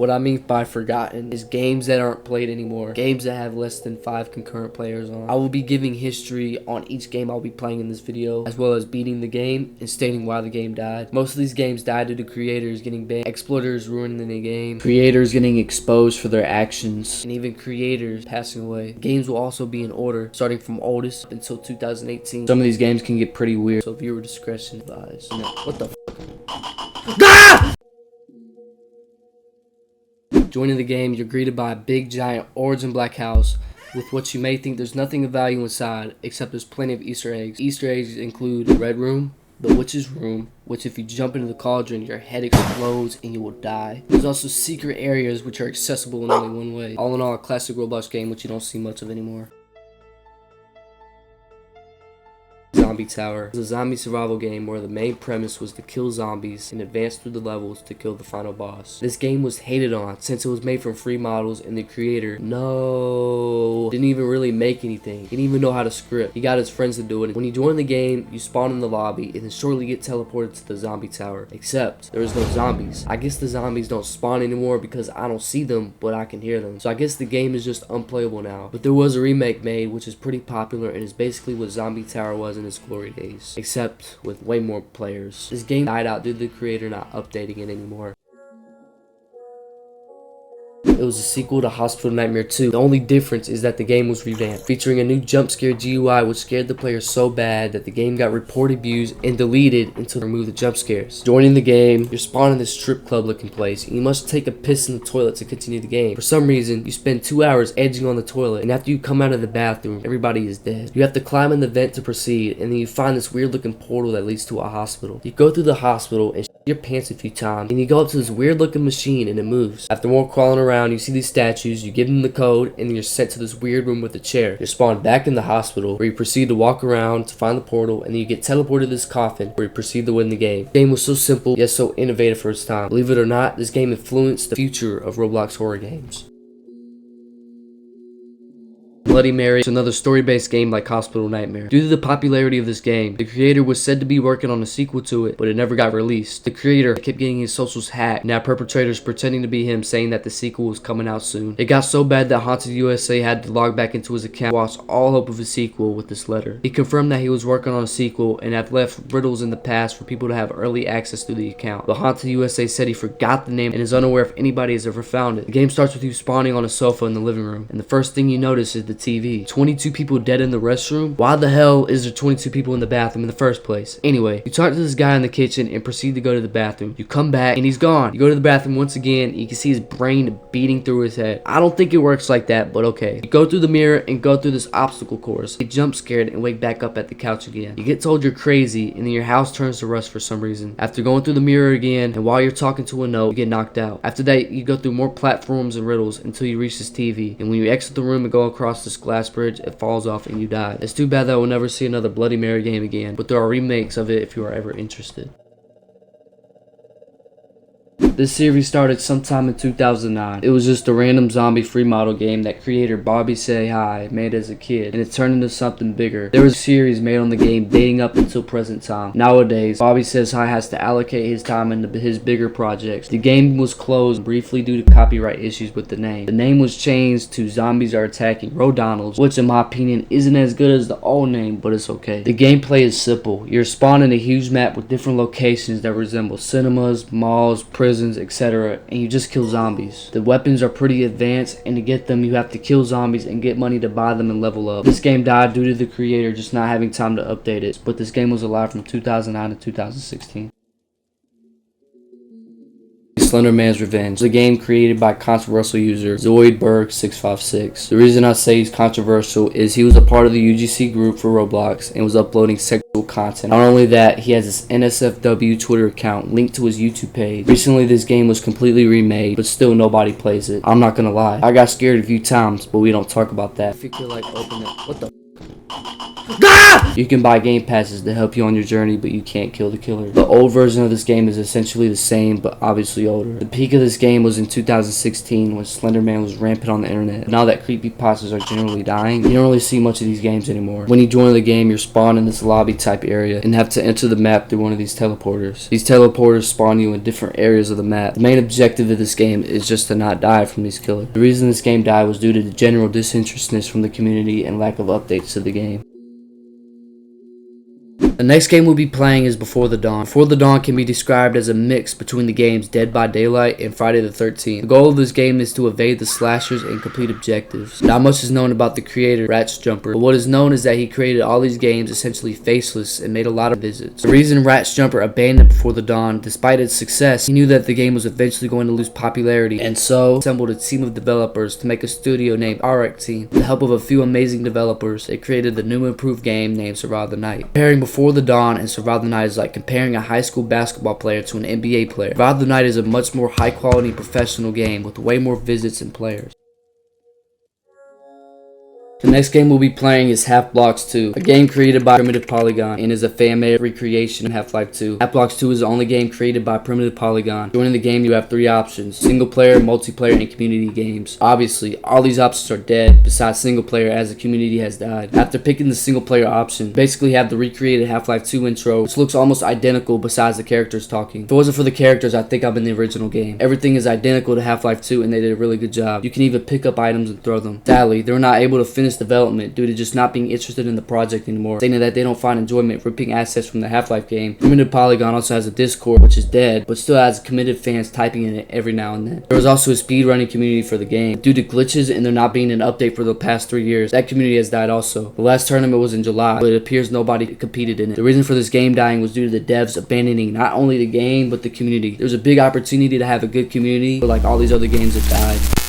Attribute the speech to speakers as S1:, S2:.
S1: What I mean by forgotten is games that aren't played anymore, games that have less than 5 concurrent players on. I will be giving history on each game I'll be playing in this video, as well as beating the game and stating why the game died. Most of these games died due to creators getting banned, exploiters ruining the game, creators getting exposed for their actions, and even creators passing away. Games will also be in order, starting from oldest up until 2018. Some of these games can get pretty weird, so viewer discretion advised. No, what the f***? Ah! Joining the game, you're greeted by a big giant orange and black house with what you may think there's nothing of value inside, except there's plenty of Easter eggs. Easter eggs include the Red Room, the Witch's Room, which if you jump into the cauldron, your head explodes and you will die. There's also secret areas which are accessible in only one way. All in all, a classic Roblox game which you don't see much of anymore. Zombie Tower is a zombie survival game where the main premise was to kill zombies and advance through the levels to kill the final boss. This game was hated on since it was made from free models and the creator didn't even really make anything. He didn't even know how to script. He got his friends to do it. When you join the game, you spawn in the lobby and then shortly get teleported to the zombie tower. Except there is no zombies. I guess the zombies don't spawn anymore because I don't see them, but I can hear them. So I guess the game is just unplayable now. But there was a remake made which is pretty popular and is basically what Zombie Tower was in its glory days, except with way more players. This game died out due to the creator not updating it anymore. It was a sequel to Hospital Nightmare 2. The only difference is that the game was revamped, featuring a new jump scare GUI which scared the players so bad that the game got reported views and deleted until they removed the jump scares. Joining the game, you're spawned in this strip club looking place and you must take a piss in the toilet to continue the game. For some reason, you spend 2 hours edging on the toilet, and after you come out of the bathroom, everybody is dead. You have to climb in the vent to proceed, and then you find this weird looking portal that leads to a hospital. You go through the hospital and your pants a few times, and you go up to this weird looking machine and it moves. After more crawling around, you see these statues, you give them the code, and then you're sent to this weird room with a chair. You're spawned back in the hospital, where you proceed to walk around to find the portal, and then you get teleported to this coffin, where you proceed to win the game. The game was so simple, yet so innovative for its time. Believe it or not, this game influenced the future of Roblox horror games. Bloody Mary is another story-based game like Hospital Nightmare. Due to the popularity of this game, the creator was said to be working on a sequel to it, but it never got released. The creator kept getting his socials hacked, now perpetrators pretending to be him saying that the sequel was coming out soon. It got so bad that Haunted USA had to log back into his account, lost all hope of a sequel with this letter. He confirmed that he was working on a sequel and had left riddles in the past for people to have early access to the account. But Haunted USA said he forgot the name and is unaware if anybody has ever found it. The game starts with you spawning on a sofa in the living room, and the first thing you notice is the TV. 22 people dead in the restroom? Why the hell is there 22 people in the bathroom in the first place? Anyway, you talk to this guy in the kitchen and proceed to go to the bathroom. You come back and he's gone. You go to the bathroom once again and you can see his brain beating through his head. I don't think it works like that, but okay. You go through the mirror and go through this obstacle course. You jump scared and wake back up at the couch again. You get told you're crazy and then your house turns to rust for some reason. After going through the mirror again and while you're talking to a note, you get knocked out. After that, you go through more platforms and riddles until you reach this TV. And when you exit the room and go across this glass bridge, it falls off and you die. It's too bad that we'll never see another Bloody Mary game again, but there are remakes of it if you are ever interested. This series started sometime in 2009. It was just a random zombie free model game that creator Bobby Say Hi made as a kid, and it turned into something bigger. There was a series made on the game dating up until present time. Nowadays, Bobby Says Hi has to allocate his time into his bigger projects. The game was closed briefly due to copyright issues with the name. The name was changed to Zombies Are Attacking Rodonalds, which in my opinion isn't as good as the old name, but it's okay. The gameplay is simple. You're spawned in a huge map with different locations that resemble cinemas, malls, prisons, etc., and you just kill zombies. The weapons are pretty advanced, and to get them you have to kill zombies and get money to buy them and level up. This game died due to the creator just not having time to update it, but this game was alive from 2009 to 2016. Slender Man's Revenge, the game created by controversial user Zoidberg656. The reason I say he's controversial is he was a part of the UGC group for Roblox and was uploading sexual content. Not only that, he has this NSFW Twitter account linked to his YouTube page. Recently this game was completely remade, but still nobody plays it. I'm not gonna lie, I got scared a few times, but we don't talk about that. If you could like open it, what the You can buy game passes to help you on your journey, but you can't kill the killer. The old version of this game is essentially the same, but obviously older. The peak of this game was in 2016 when Slender Man was rampant on the internet. But now that creepypastas are generally dying, you don't really see much of these games anymore. When you join the game, you're spawned in this lobby type area and have to enter the map through one of these teleporters. These teleporters spawn you in different areas of the map. The main objective of this game is just to not die from these killers. The reason this game died was due to the general disinterestedness from the community and lack of updates to the game. The next game we'll be playing is Before the Dawn. Before the Dawn can be described as a mix between the games Dead by Daylight and Friday the 13th. The goal of this game is to evade the slashers and complete objectives. Not much is known about the creator, Jumper, but what is known is that he created all these games essentially faceless and made a lot of visits. The reason Jumper abandoned Before the Dawn, despite its success, he knew that the game was eventually going to lose popularity, and so assembled a team of developers to make a studio named ROBLOX Team. With the help of a few amazing developers, they created the new improved game named Survive the Night. Comparing Before the Dawn and Survive the Night is like comparing a high school basketball player to an NBA player. Survive the Night is a much more high quality professional game with way more visits and players. The next game we'll be playing is ROBLOX 2, a game created by Primitive Polygon and is a fan-made recreation of Half-Life 2. ROBLOX 2 is the only game created by Primitive Polygon. Joining the game, you have 3 options: single player, multiplayer, and community games. Obviously, all these options are dead besides single player, as the community has died. After picking the single player option, you basically have the recreated Half-Life 2 intro, which looks almost identical besides the characters talking. If it wasn't for the characters, I think I'm in the original game. Everything is identical to Half-Life 2 and they did a really good job. You can even pick up items and throw them. Sadly, they were not able to finish development due to just not being interested in the project anymore, saying that they don't find enjoyment ripping assets from the Half-Life game. Primitive Polygon also has a Discord, which is dead, but still has committed fans typing in it every now and then. There was also a speedrunning community for the game. Due to glitches and there not being an update for the past 3 years, that community has died also. The last tournament was in July, but it appears nobody competed in it. The reason for this game dying was due to the devs abandoning not only the game, but the community. There was a big opportunity to have a good community, but like all these other games, it died.